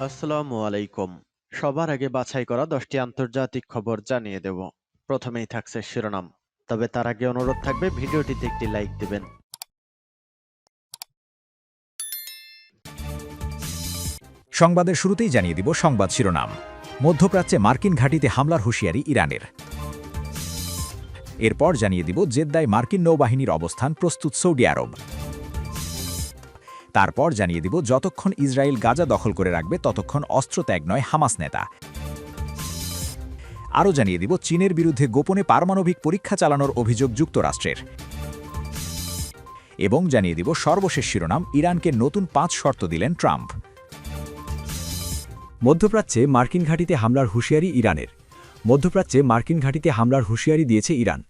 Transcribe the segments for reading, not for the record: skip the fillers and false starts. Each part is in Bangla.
আসসালামু আলাইকুম। সবার আগে বাছাই করা 10টি আন্তর্জাতিক খবর জানিয়ে দেব। প্রথমেই থাকছে শিরোনাম। তবে তার আগে অনুরোধ থাকবে ভিডিওটিতে একটি লাইক দিবেন। সংবাদের শুরুতেই জানিয়ে দিব সংবাদ শিরোনাম। মধ্যপ্রাচ্যে মার্কিন ঘাঁটিতে হামলার হুঁশিয়ারি ইরানের। এরপর জানিয়ে দিব জেদ্দায় মার্কিন নৌবাহিনীর অবস্থান প্রস্তুত সৌদি আরব। তারপর জানিয়ে দিব যতক্ষণ ইসরায়েল গাজা দখল করে রাখবে ততক্ষণ অস্ত্র ত্যাগ নয় হামাস নেতা। আরও জানিয়ে দিব চীনের বিরুদ্ধে গোপনে পারমাণবিক পরীক্ষা চালানোর অভিযোগ যুক্তরাষ্ট্রের। এবং জানিয়ে দিব সর্বশেষ শিরোনাম, ইরানকে নতুন 5 শর্ত দিলেন ট্রাম্প। মধ্যপ্রাচ্যে মার্কিন ঘাঁটিতে হামলার হুঁশিয়ারি ইরানের। মধ্যপ্রাচ্যে মার্কিন ঘাঁটিতে হামলার হুঁশিয়ারি দিয়েছে ইরান।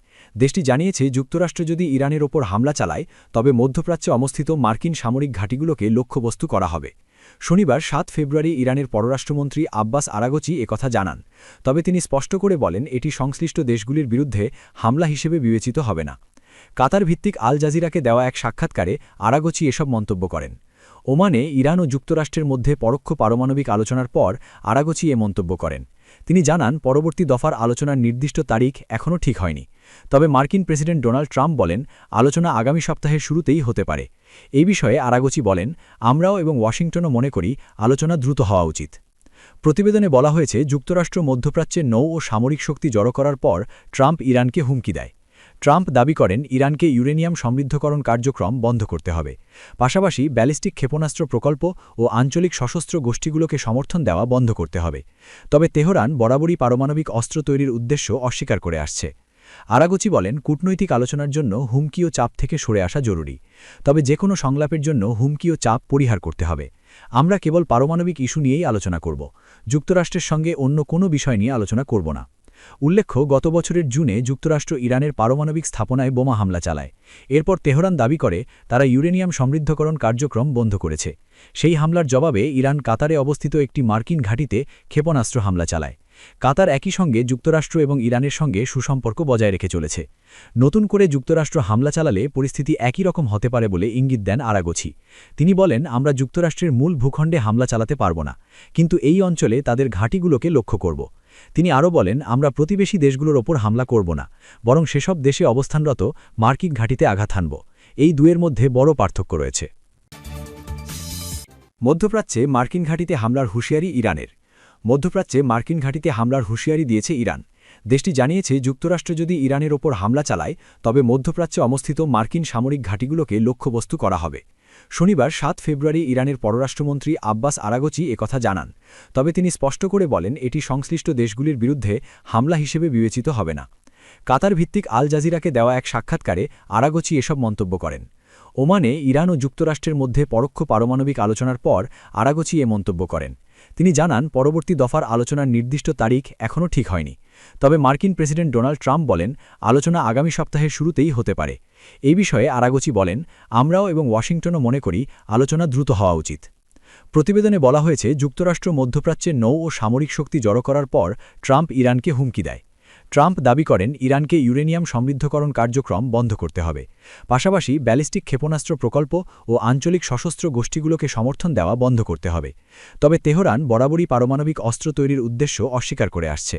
দেশটি জানিয়েছে যুক্তরাষ্ট্র যদি ইরানের ওপর হামলা চালায় তবে মধ্যপ্রাচ্যে অবস্থিত মার্কিন সামরিক ঘাঁটিগুলোকে লক্ষ্যবস্তু করা হবে। শনিবার 7 ফেব্রুয়ারি ইরানের পররাষ্ট্রমন্ত্রী আব্বাস আরাগচি একথা জানান। তবে তিনি স্পষ্ট করে বলেন এটি সংশ্লিষ্ট দেশগুলির বিরুদ্ধে হামলা হিসেবে বিবেচিত হবে না। কাতার ভিত্তিক আল জাজিরাকে দেওয়া এক সাক্ষাৎকারে আরাগচি এসব মন্তব্য করেন। ওমানে ইরান ও যুক্তরাষ্ট্রের মধ্যে পরোক্ষ পারমাণবিক আলোচনার পর আরাগচি এ মন্তব্য করেন। তিনি জানান পরবর্তী দফার আলোচনার নির্দিষ্ট তারিখ এখনও ঠিক হয়নি। তবে মার্কিন প্রেসিডেন্ট ডোনাল্ড ট্রাম্প বলেন আলোচনা আগামী সপ্তাহের শুরুতেই হতে পারে। এই বিষয়ে আরাগচি বলেন আমরাও এবং ওয়াশিংটনও মনে করি আলোচনা দ্রুত হওয়া উচিত। প্রতিবেদনে বলা হয়েছে যুক্তরাষ্ট্র মধ্যপ্রাচ্যে নৌ ও সামরিক শক্তি জড়ো করার পর ট্রাম্প ইরানকে হুমকি দেয়। ট্রাম্প দাবি করেন ইরানকে ইউরেনিয়াম সমৃদ্ধকরণ কার্যক্রম বন্ধ করতে হবে। পাশাপাশি ব্যালিস্টিক ক্ষেপণাস্ত্র প্রকল্প ও আঞ্চলিক সশস্ত্র গোষ্ঠীগুলোকে সমর্থন দেওয়া বন্ধ করতে হবে। তবে তেহরান বরাবরই পারমাণবিক অস্ত্র তৈরির উদ্দেশ্য অস্বীকার করে আসছে। আরাগচি বলেন কূটনৈতিক আলোচনার জন্য হুমকি ও চাপ থেকে সরে আসা জরুরি। তবে যে কোনো সংলাপের জন্য হুমকি ও চাপ পরিহার করতে হবে। আমরা কেবল পারমাণবিক ইস্যু নিয়েই আলোচনা করব। যুক্তরাষ্ট্রের সঙ্গে অন্য কোনো বিষয় নিয়ে আলোচনা করব না। উল্লেখ্য গত বছরের জুনে যুক্তরাষ্ট্র ইরানের পারমাণবিক স্থাপনায় বোমা হামলা চালায়। এরপর তেহরান দাবি করে তারা ইউরেনিয়াম সমৃদ্ধকরণ কার্যক্রম বন্ধ করেছে। সেই হামলার জবাবে ইরান কাতারে অবস্থিত একটি মার্কিন ঘাঁটিতে ক্ষেপণাস্ত্র হামলা চালায়। কাতার একই সঙ্গে যুক্তরাষ্ট্র এবং ইরানের সঙ্গে সুসম্পর্ক বজায় রেখে চলেছে। নতুন করে যুক্তরাষ্ট্র হামলা চালালে পরিস্থিতি একই রকম হতে পারে বলে ইঙ্গিত দেন আরাগচি। তিনি বলেন আমরা যুক্তরাষ্ট্রের মূল ভূখণ্ডে হামলা চালাতে পারব না, কিন্তু এই অঞ্চলে তাদের ঘাঁটিগুলোকে লক্ষ্য করব। তিনি আরও বলেন আমরা প্রতিবেশী দেশগুলোর ওপর হামলা করব না, বরং সেসব দেশে অবস্থানরত মার্কিন ঘাঁটিতে আঘাত হানব। এই দুয়ের মধ্যে বড় পার্থক্য রয়েছে। মধ্যপ্রাচ্যে মার্কিন ঘাঁটিতে হামলার হুঁশিয়ারি ইরানের। মধ্যপ্রাচ্যে মার্কিন ঘাঁটিতে হামলার হুঁশিয়ারি দিয়েছে ইরান। দেশটি জানিয়েছে যুক্তরাষ্ট্র যদি ইরানের ওপর হামলা চালায় তবে মধ্যপ্রাচ্যে অবস্থিত মার্কিন সামরিক ঘাঁটিগুলোকে লক্ষ্যবস্তু করা হবে। শনিবার 7 ফেব্রুয়ারি ইরানের পররাষ্ট্রমন্ত্রী আব্বাস আরাগচি একথা জানান। তবে তিনি স্পষ্ট করে বলেন এটি সংশ্লিষ্ট দেশগুলির বিরুদ্ধে হামলা হিসেবে বিবেচিত হবে না। কাতার ভিত্তিক আল জাজিরাকে দেওয়া এক সাক্ষাৎকারে আরাগচি এসব মন্তব্য করেন। ওমানে ইরান ও যুক্তরাষ্ট্রের মধ্যে পরোক্ষ পারমাণবিক আলোচনার পর আরাগচি এ মন্তব্য করেন। তিনি জানান পরবর্তী দফার আলোচনার নির্দিষ্ট তারিখ এখনও ঠিক হয়নি। তবে মার্কিন প্রেসিডেন্ট ডোনাল্ড ট্রাম্প বলেন আলোচনা আগামী সপ্তাহের শুরুতেই হতে পারে। এই বিষয়ে আরাগচি বলেন আমরাও এবং ওয়াশিংটনও মনে করি আলোচনা দ্রুত হওয়া উচিত। প্রতিবেদনে বলা হয়েছে যুক্তরাষ্ট্র মধ্যপ্রাচ্যে নৌ ও সামরিক শক্তি জড়ো করার পর ট্রাম্প ইরানকে হুমকি দেয়। ট্রাম্প দাবি করেন ইরানকে ইউরেনিয়াম সমৃদ্ধকরণ কার্যক্রম বন্ধ করতে হবে। পাশাপাশি ব্যালিস্টিক ক্ষেপণাস্ত্র প্রকল্প ও আঞ্চলিক সশস্ত্র গোষ্ঠীগুলোকে সমর্থন দেওয়া বন্ধ করতে হবে। তবে তেহরান বরাবরই পারমাণবিক অস্ত্র তৈরির উদ্দেশ্য অস্বীকার করে আসছে।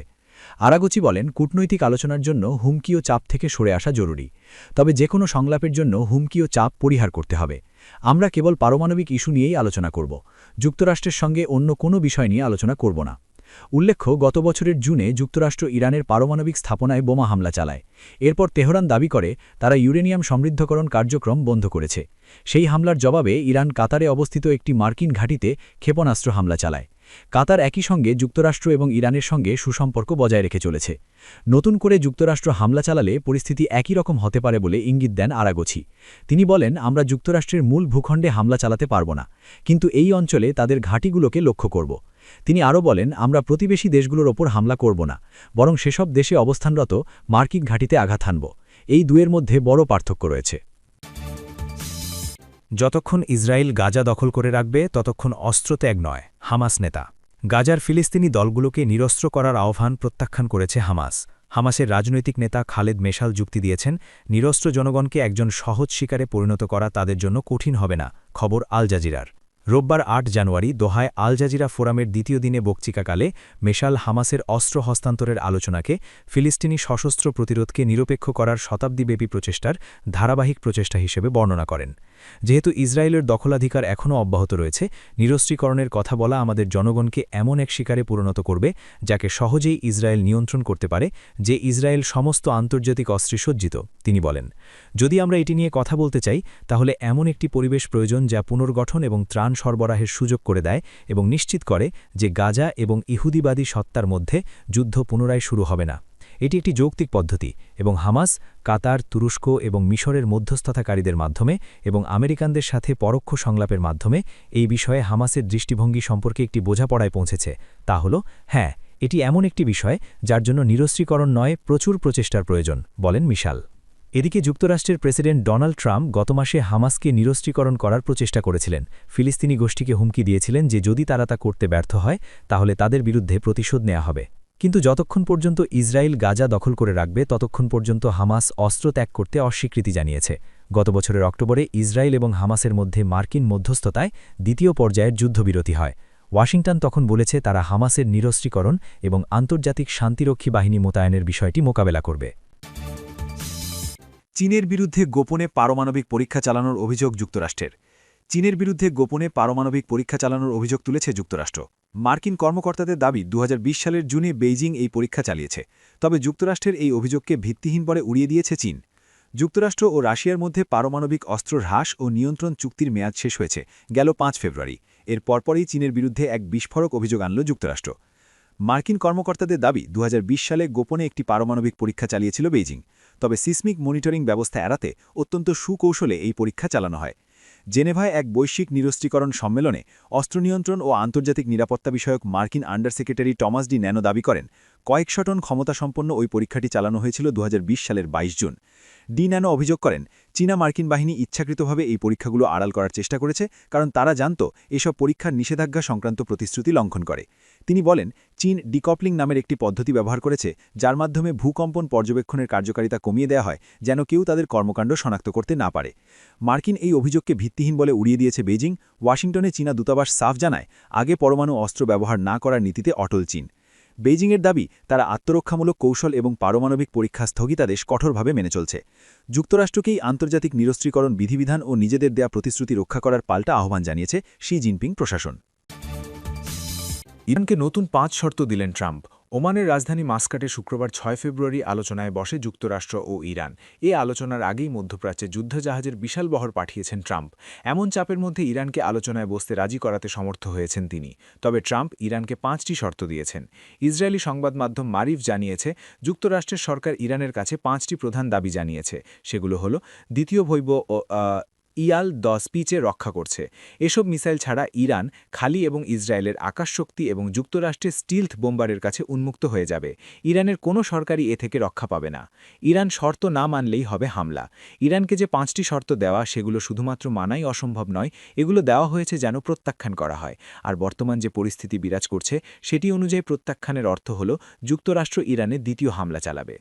আরাগচি বলেন কূটনৈতিক আলোচনার জন্য হুমকি ও চাপ থেকে সরে আসা জরুরি। তবে যে কোনো সংলাপের জন্য হুমকি ও চাপ পরিহার করতে হবে। আমরা কেবল পারমাণবিক ইস্যু নিয়েই আলোচনা করব। যুক্তরাষ্ট্রের সঙ্গে অন্য কোনো বিষয় নিয়ে আলোচনা করব না। উল্লেখ্য গত বছরের জুনে যুক্তরাষ্ট্র ইরানের পারমাণবিক স্থাপনায় বোমা হামলা চালায়। এরপর তেহরান দাবি করে তারা ইউরেনিয়াম সমৃদ্ধকরণ কার্যক্রম বন্ধ করেছে। সেই হামলার জবাবে ইরান কাতারে অবস্থিত একটি মার্কিন ঘাঁটিতে ক্ষেপণাস্ত্র হামলা চালায়। কাতার একই সঙ্গে যুক্তরাষ্ট্র এবং ইরানের সঙ্গে সুসম্পর্ক বজায় রেখে চলেছে। নতুন করে যুক্তরাষ্ট্র হামলা চালালে পরিস্থিতি একই রকম হতে পারে বলে ইঙ্গিত দেন আরাগচি। তিনি বলেন আমরা যুক্তরাষ্ট্রের মূল ভূখণ্ডে হামলা চালাতে পারব না, কিন্তু এই অঞ্চলে তাদের ঘাঁটিগুলোকে লক্ষ্য করব। তিনি আরও বলেন আমরা প্রতিবেশী দেশগুলোর ওপর হামলা করব না, বরং সেসব দেশে অবস্থানরত মার্কিন ঘাঁটিতে আঘাত হানব। এই দুয়ের মধ্যে বড় পার্থক্য রয়েছে। যতক্ষণ ইসরায়েল গাজা দখল করে রাখবে ততক্ষণ অস্ত্র ত্যাগ নয় হামাস নেতা। গাজার ফিলিস্তিনি দলগুলোকে নিরস্ত্র করার আহ্বান প্রত্যাখ্যান করেছে হামাস। হামাসের রাজনৈতিক নেতা খালেদ মেশাল যুক্তি দিয়েছেন নিরস্ত্র জনগণকে একজন সহজ শিকারে পরিণত করা তাদের জন্য কঠিন হবে না। খবর আল জাজিরার। রোববার ৮ জানুয়ারি দোহায় আল জাজিরা ফোরামের দ্বিতীয় দিনে বক্তৃতাকালে মেশাল হামাসের অস্ত্র হস্তান্তরের আলোচনাকে ফিলিস্তিনি সশস্ত্র প্রতিরোধকে নিরপেক্ষ করার শতাব্দীব্যাপী প্রচেষ্টার ধারাবাহিক প্রচেষ্টা হিসেবে বর্ণনা করেন। যেহেতু ইসরায়েলের দখলাধিকার এখনও অব্যাহত রয়েছে, নিরস্ত্রীকরণের কথা বলা আমাদের জনগণকে এমন এক শিকারে পরিণত করবে যাকে সহজেই ইসরায়েল নিয়ন্ত্রণ করতে পারে, যে ইসরায়েল সমস্ত আন্তর্জাতিক অস্ত্রে সজ্জিত, তিনি বলেন। যদি আমরা এটি নিয়ে কথা বলতে চাই, তাহলে এমন একটি পরিবেশ প্রয়োজন যা পুনর্গঠন এবং ত্রাণ সরবরাহের সুযোগ করে দেয় এবং নিশ্চিত করে যে গাজা এবং ইহুদিবাদী সত্তার মধ্যে যুদ্ধ পুনরায় শুরু হবে না। এটি একটি যৌক্তিক পদ্ধতি এবং হামাস, কাতার, তুরস্ক এবং মিশরের মধ্যস্থতাকারীদের মাধ্যমে এবং আমেরিকানদের সাথে পরোক্ষ সংলাপের মাধ্যমে এই বিষয়ে হামাসের দৃষ্টিভঙ্গি সম্পর্কে একটি বোঝাপড়ায় পৌঁছেছে। তা হল, হ্যাঁ, এটি এমন একটি বিষয় যার জন্য নিরস্ত্রীকরণ নয়, প্রচুর প্রচেষ্টার প্রয়োজন, বলেন মিশাল। এদিকে যুক্তরাষ্ট্রের প্রেসিডেন্ট ডোনাল্ড ট্রাম্প গত মাসে হামাসকে নিরস্ত্রীকরণ করার প্রচেষ্টা করেছিলেন। ফিলিস্তিনি গোষ্ঠীকে হুমকি দিয়েছিলেন যে যদি তারা তা করতে ব্যর্থ হয় তাহলে তাদের বিরুদ্ধে প্রতিশোধ নেওয়া হবে। কিন্তু যতক্ষণ পর্যন্ত ইসরায়েল গাজা দখল করে রাখবে ততক্ষণ পর্যন্ত হামাস অস্ত্র ত্যাগ করতে অস্বীকৃতি জানিয়েছে। গত বছরের অক্টোবরে ইসরায়েল এবং হামাসের মধ্যে মার্কিন মধ্যস্থতায় দ্বিতীয় পর্যায়ের যুদ্ধবিরতি হয়। ওয়াশিংটন তখন বলেছে তারা হামাসের নিরস্ত্রীকরণ এবং আন্তর্জাতিক শান্তিরক্ষী বাহিনী মোতায়েনের বিষয়টি মোকাবেলা করবে। চীনের বিরুদ্ধে গোপনে পারমাণবিক পরীক্ষা চালানোর অভিযোগ যুক্তরাষ্ট্রের। চীনের বিরুদ্ধে গোপনে পারমাণবিক পরীক্ষা চালানোর অভিযোগ তুলেছে যুক্তরাষ্ট্র। মার্কিন কর্মকর্তাদের দাবি ২০২০ সালের জুনে বেইজিং এই পরীক্ষা চালিয়েছে। তবে যুক্তরাষ্ট্রের এই অভিযোগকে ভিত্তিহীন বলে উড়িয়ে দিয়েছে চীন। যুক্তরাষ্ট্র ও রাশিয়ার মধ্যে পারমাণবিক অস্ত্র হ্রাস ও নিয়ন্ত্রণ চুক্তির মেয়াদ শেষ হয়েছে গেল ৫ ফেব্রুয়ারি। এর পরপরই চীনের বিরুদ্ধে এক বিস্ফোরক অভিযোগ আনল যুক্তরাষ্ট্র। মার্কিন কর্মকর্তাদের দাবি ২০২০ সালে গোপনে একটি পারমাণবিক পরীক্ষা চালিয়েছিল বেইজিং। তবে সিসমিক মনিটরিং ব্যবস্থা এড়াতে অত্যন্ত সুকৌশলে এই পরীক্ষা চালানো হয়। জেনেভায় এক বৈশ্বিক নিরস্ত্রীকরণ সম্মেলনে অস্ত্র নিয়ন্ত্রণ ও আন্তর্জাতিক নিরাপত্তা বিষয়ক মার্কিন under secretary Thomas D nano দাবি করেন, কয়েকশ টন ক্ষমতাসম্পন্ন ওই পরীক্ষাটি চালানো হয়েছিল ২০২০ সালের ২২ জুন। ডি ন্যানো অভিযোগ করেন, চীনা মার্কিন বাহিনী ইচ্ছাকৃতভাবে এই পরীক্ষাগুলো আড়াল করার চেষ্টা করেছে, কারণ তারা জানত এসব পরীক্ষার নিষেধাজ্ঞা সংক্রান্ত প্রতিশ্রুতি লঙ্ঘন করে। তিনি বলেন, চীন ডিকপলিং নামের একটি পদ্ধতি ব্যবহার করেছে, যার মাধ্যমে ভূকম্পন পর্যবেক্ষণের কার্যকারিতা কমিয়ে দেওয়া হয় যেন কেউ তাদের কর্মকাণ্ড শনাক্ত করতে না পারে। মার্কিন এই অভিযোগকে ভিত্তিহীন বলে উড়িয়ে দিয়েছে বেইজিং। ওয়াশিংটনে চীনা দূতাবাস সাফ জানায়, আগে পরমাণু অস্ত্র ব্যবহার না করার নীতিতে অটল চীন। বেইজিংয়ের দাবি, তারা আত্মরক্ষামূলক কৌশল এবং পারমাণবিক পরীক্ষা স্থগিতাদেশ কঠোরভাবে মেনে চলছে। যুক্তরাষ্ট্রকেই আন্তর্জাতিক নিরস্ত্রীকরণ বিধিবিধান ও নিজেদের দেয়া প্রতিশ্রুতি রক্ষা করার পাল্টা আহ্বান জানিয়েছে শি জিনপিং প্রশাসন। ইরানকে নতুন ৫ শর্ত দিলেন ট্রাম্প। ওমানের রাজধানী মাস্কাটে শুক্রবার ৬ ফেব্রুয়ারি আলোচনায় বসে যুক্তরাষ্ট্র ও ইরান। এই আলোচনার আগেই মধ্যপ্রাচ্যে যুদ্ধজাহাজের বিশাল বহর পাঠিয়েছেন ট্রাম্প। এমন চাপের মধ্যে ইরানকে আলোচনায় বসতে রাজি করাতে সমর্থ হয়েছেন তিনি। তবে ট্রাম্প ইরানকে ৫টি শর্ত দিয়েছেন। ইসরায়েলি সংবাদ মাধ্যম মারিফ জানিয়েছে, যুক্তরাষ্ট্রের সরকার ইরানের কাছে ৫টি প্রধান দাবি জানিয়েছে। সেগুলো হল, দ্বিতীয় ভৈব ও ইয়াল-10 পিচে রক্ষা করছে। এসব মিসাইল ছাড়া ইরান খালি এবং ইসরায়েলের আকাশশক্তি এবং যুক্তরাষ্ট্রের স্টিলথ বোম্বারের কাছে উন্মুক্ত হয়ে যাবে। ইরানের কোনো সরকারই এ থেকে রক্ষা পাবে না। ইরান শর্ত না মানলেই হবে হামলা। ইরানকে যে ৫টি শর্ত দেওয়া, সেগুলো শুধুমাত্র মানাই অসম্ভব নয়, এগুলো দেওয়া হয়েছে যেন প্রত্যাখ্যান করা হয়। আর বর্তমান যে পরিস্থিতি বিরাজ করছে, সেটি অনুযায়ী প্রত্যাখ্যানের অর্থ হল যুক্তরাষ্ট্র ইরানে দ্বিতীয় হামলা চালাবে।